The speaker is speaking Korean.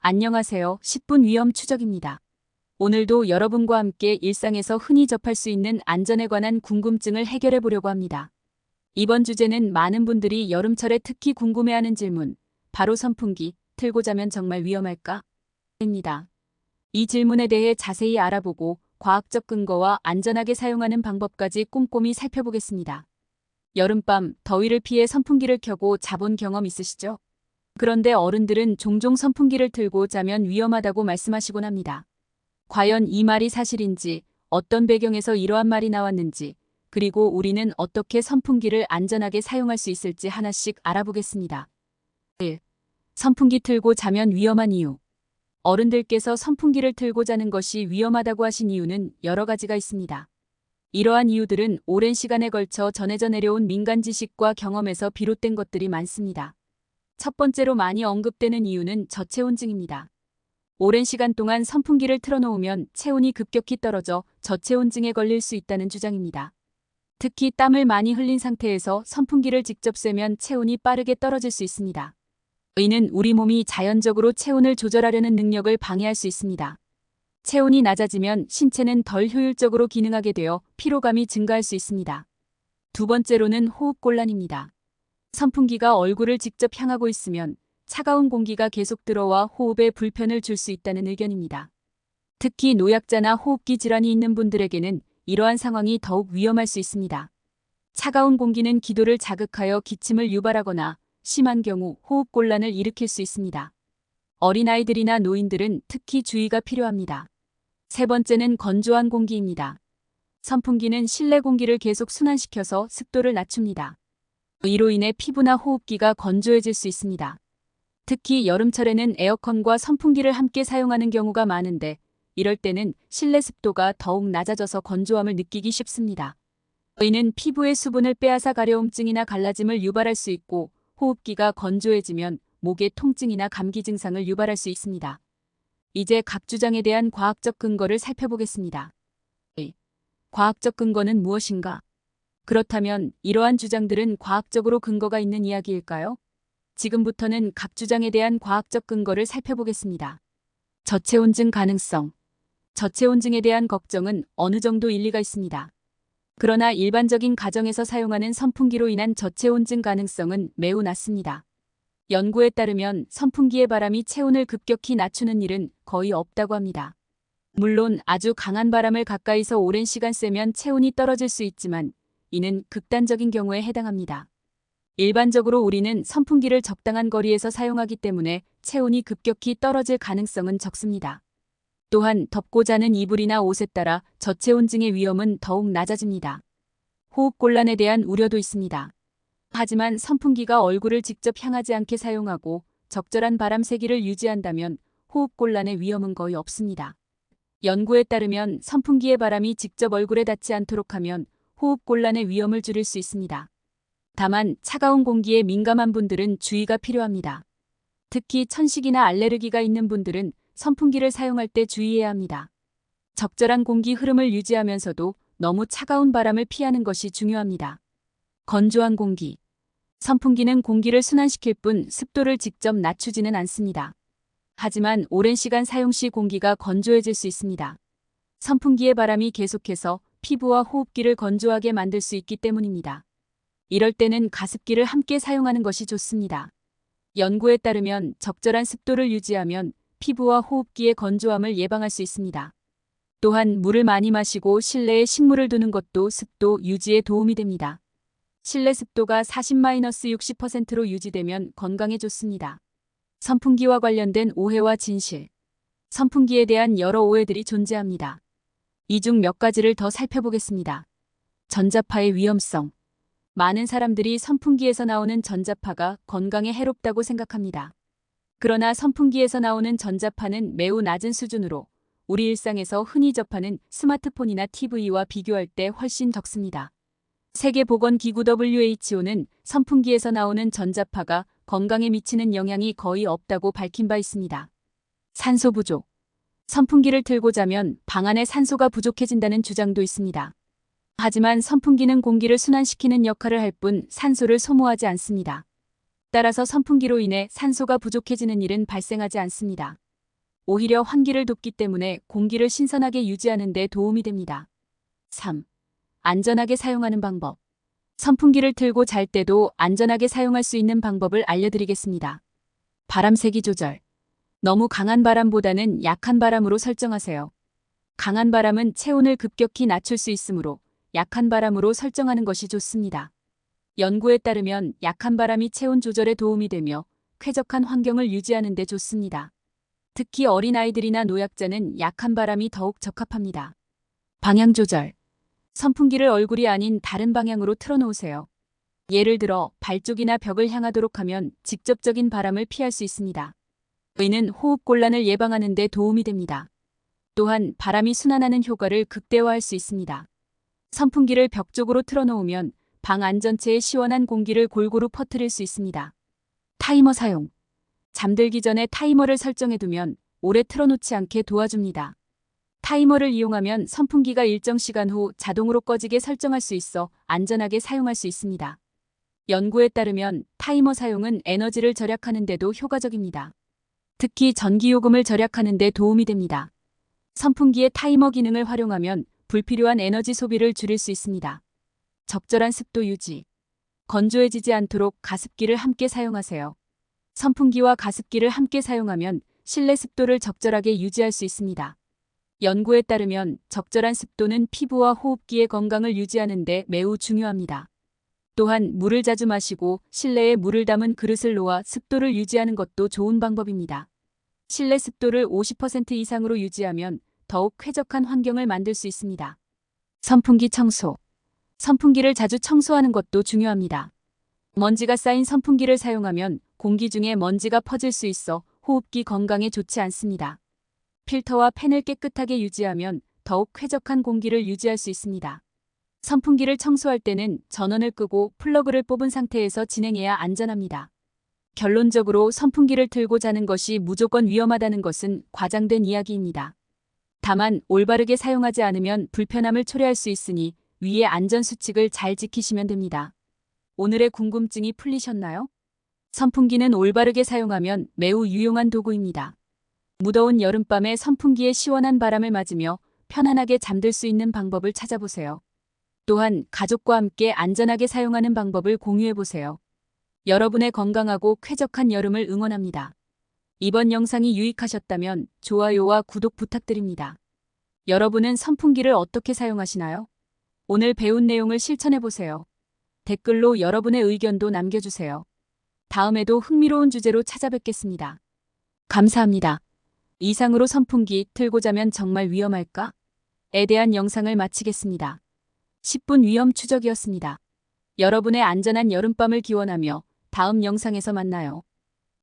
안녕하세요. 10분 위험 추적입니다. 오늘도 여러분과 함께 일상에서 흔히 접할 수 있는 안전에 관한 궁금증을 해결해 보려고 합니다. 이번 주제는 많은 분들이 여름철에 특히 궁금해하는 질문, 바로 선풍기, 틀고 자면 정말 위험할까? 입니다. 이 질문에 대해 자세히 알아보고 과학적 근거와 안전하게 사용하는 방법까지 꼼꼼히 살펴보겠습니다. 여름밤, 더위를 피해 선풍기를 켜고 자본 경험 있으시죠? 그런데 어른들은 종종 선풍기를 틀고 자면 위험하다고 말씀하시곤 합니다. 과연 이 말이 사실인지, 어떤 배경에서 이러한 말이 나왔는지, 그리고 우리는 어떻게 선풍기를 안전하게 사용할 수 있을지 하나씩 알아보겠습니다. 1. 선풍기 틀고 자면 위험한 이유. 어른들께서 선풍기를 틀고 자는 것이 위험하다고 하신 이유는 여러 가지가 있습니다. 이러한 이유들은 오랜 시간에 걸쳐 전해져 내려온 민간 지식과 경험에서 비롯된 것들이 많습니다. 첫 번째로 많이 언급되는 이유는 저체온증입니다. 오랜 시간 동안 선풍기를 틀어놓으면 체온이 급격히 떨어져 저체온증에 걸릴 수 있다는 주장입니다. 특히 땀을 많이 흘린 상태에서 선풍기를 직접 쐬면 체온이 빠르게 떨어질 수 있습니다. 이는 우리 몸이 자연적으로 체온을 조절하려는 능력을 방해할 수 있습니다. 체온이 낮아지면 신체는 덜 효율적으로 기능하게 되어 피로감이 증가할 수 있습니다. 두 번째로는 호흡곤란입니다. 선풍기가 얼굴을 직접 향하고 있으면 차가운 공기가 계속 들어와 호흡에 불편을 줄 수 있다는 의견입니다. 특히 노약자나 호흡기 질환이 있는 분들에게는 이러한 상황이 더욱 위험할 수 있습니다. 차가운 공기는 기도를 자극하여 기침을 유발하거나 심한 경우 호흡곤란을 일으킬 수 있습니다. 어린아이들이나 노인들은 특히 주의가 필요합니다. 세 번째는 건조한 공기입니다. 선풍기는 실내 공기를 계속 순환시켜서 습도를 낮춥니다. 이로 인해 피부나 호흡기가 건조해질 수 있습니다. 특히 여름철에는 에어컨과 선풍기를 함께 사용하는 경우가 많은데 이럴 때는 실내 습도가 더욱 낮아져서 건조함을 느끼기 쉽습니다. 이는 피부의 수분을 빼앗아 가려움증이나 갈라짐을 유발할 수 있고 호흡기가 건조해지면 목의 통증이나 감기 증상을 유발할 수 있습니다. 이제 각 주장에 대한 과학적 근거를 살펴보겠습니다. 과학적 근거는 무엇인가? 그렇다면 이러한 주장들은 과학적으로 근거가 있는 이야기일까요? 지금부터는 각 주장에 대한 과학적 근거를 살펴보겠습니다. 저체온증 가능성. 저체온증에 대한 걱정은 어느 정도 일리가 있습니다. 그러나 일반적인 가정에서 사용하는 선풍기로 인한 저체온증 가능성은 매우 낮습니다. 연구에 따르면 선풍기의 바람이 체온을 급격히 낮추는 일은 거의 없다고 합니다. 물론 아주 강한 바람을 가까이서 오랜 시간 쐬면 체온이 떨어질 수 있지만 이는 극단적인 경우에 해당합니다. 일반적으로 우리는 선풍기를 적당한 거리에서 사용하기 때문에 체온이 급격히 떨어질 가능성은 적습니다. 또한 덮고 자는 이불이나 옷에 따라 저체온증의 위험은 더욱 낮아집니다. 호흡곤란에 대한 우려도 있습니다. 하지만 선풍기가 얼굴을 직접 향하지 않게 사용하고 적절한 바람 세기를 유지한다면 호흡곤란의 위험은 거의 없습니다. 연구에 따르면 선풍기의 바람이 직접 얼굴에 닿지 않도록 하면 호흡곤란의 위험을 줄일 수 있습니다. 다만 차가운 공기에 민감한 분들은 주의가 필요합니다. 특히 천식이나 알레르기가 있는 분들은 선풍기를 사용할 때 주의해야 합니다. 적절한 공기 흐름을 유지하면서도 너무 차가운 바람을 피하는 것이 중요합니다. 건조한 공기. 선풍기는 공기를 순환시킬 뿐 습도를 직접 낮추지는 않습니다. 하지만 오랜 시간 사용 시 공기가 건조해질 수 있습니다. 선풍기의 바람이 계속해서 피부와 호흡기를 건조하게 만들 수 있기 때문입니다. 이럴 때는 가습기를 함께 사용하는 것이 좋습니다. 연구에 따르면 적절한 습도를 유지하면 피부와 호흡기의 건조함을 예방할 수 있습니다. 또한 물을 많이 마시고 실내에 식물을 두는 것도 습도 유지에 도움이 됩니다. 실내 습도가 40-60%로 유지되면 건강에 좋습니다. 선풍기와 관련된 오해와 진실. 선풍기에 대한 여러 오해들이 존재합니다. 이 중 몇 가지를 더 살펴보겠습니다. 전자파의 위험성. 많은 사람들이 선풍기에서 나오는 전자파가 건강에 해롭다고 생각합니다. 그러나 선풍기에서 나오는 전자파는 매우 낮은 수준으로 우리 일상에서 흔히 접하는 스마트폰이나 TV와 비교할 때 훨씬 적습니다. 세계보건기구 WHO는 선풍기에서 나오는 전자파가 건강에 미치는 영향이 거의 없다고 밝힌 바 있습니다. 산소 부족. 선풍기를 틀고 자면 방 안에 산소가 부족해진다는 주장도 있습니다. 하지만 선풍기는 공기를 순환시키는 역할을 할 뿐 산소를 소모하지 않습니다. 따라서 선풍기로 인해 산소가 부족해지는 일은 발생하지 않습니다. 오히려 환기를 돕기 때문에 공기를 신선하게 유지하는 데 도움이 됩니다. 3. 안전하게 사용하는 방법. 선풍기를 틀고 잘 때도 안전하게 사용할 수 있는 방법을 알려드리겠습니다. 바람 세기 조절. 너무 강한 바람보다는 약한 바람으로 설정하세요. 강한 바람은 체온을 급격히 낮출 수 있으므로 약한 바람으로 설정하는 것이 좋습니다. 연구에 따르면 약한 바람이 체온 조절에 도움이 되며 쾌적한 환경을 유지하는 데 좋습니다. 특히 어린아이들이나 노약자는 약한 바람이 더욱 적합합니다. 방향 조절. 선풍기를 얼굴이 아닌 다른 방향으로 틀어놓으세요. 예를 들어 발 쪽이나 벽을 향하도록 하면 직접적인 바람을 피할 수 있습니다. 이는 호흡곤란을 예방하는 데 도움이 됩니다. 또한 바람이 순환하는 효과를 극대화할 수 있습니다. 선풍기를 벽 쪽으로 틀어놓으면 방 안전체에 시원한 공기를 골고루 퍼뜨릴 수 있습니다. 타이머 사용. 잠들기 전에 타이머를 설정해두면 오래 틀어놓지 않게 도와줍니다. 타이머를 이용하면 선풍기가 일정 시간 후 자동으로 꺼지게 설정할 수 있어 안전하게 사용할 수 있습니다. 연구에 따르면 타이머 사용은 에너지를 절약하는 데도 효과적입니다. 특히 전기요금을 절약하는 데 도움이 됩니다. 선풍기의 타이머 기능을 활용하면 불필요한 에너지 소비를 줄일 수 있습니다. 적절한 습도 유지. 건조해지지 않도록 가습기를 함께 사용하세요. 선풍기와 가습기를 함께 사용하면 실내 습도를 적절하게 유지할 수 있습니다. 연구에 따르면 적절한 습도는 피부와 호흡기의 건강을 유지하는 데 매우 중요합니다. 또한 물을 자주 마시고 실내에 물을 담은 그릇을 놓아 습도를 유지하는 것도 좋은 방법입니다. 실내 습도를 50% 이상으로 유지하면 더욱 쾌적한 환경을 만들 수 있습니다. 선풍기 청소. 선풍기를 자주 청소하는 것도 중요합니다. 먼지가 쌓인 선풍기를 사용하면 공기 중에 먼지가 퍼질 수 있어 호흡기 건강에 좋지 않습니다. 필터와 팬을 깨끗하게 유지하면 더욱 쾌적한 공기를 유지할 수 있습니다. 선풍기를 청소할 때는 전원을 끄고 플러그를 뽑은 상태에서 진행해야 안전합니다. 결론적으로 선풍기를 틀고 자는 것이 무조건 위험하다는 것은 과장된 이야기입니다. 다만 올바르게 사용하지 않으면 불편함을 초래할 수 있으니 위의 안전수칙을 잘 지키시면 됩니다. 오늘의 궁금증이 풀리셨나요? 선풍기는 올바르게 사용하면 매우 유용한 도구입니다. 무더운 여름밤에 선풍기의 시원한 바람을 맞으며 편안하게 잠들 수 있는 방법을 찾아보세요. 또한 가족과 함께 안전하게 사용하는 방법을 공유해보세요. 여러분의 건강하고 쾌적한 여름을 응원합니다. 이번 영상이 유익하셨다면 좋아요와 구독 부탁드립니다. 여러분은 선풍기를 어떻게 사용하시나요? 오늘 배운 내용을 실천해보세요. 댓글로 여러분의 의견도 남겨주세요. 다음에도 흥미로운 주제로 찾아뵙겠습니다. 감사합니다. 이상으로 선풍기 틀고 자면 정말 위험할까? 에 대한 영상을 마치겠습니다. 10분 위험 추적이었습니다. 여러분의 안전한 여름밤을 기원하며 다음 영상에서 만나요.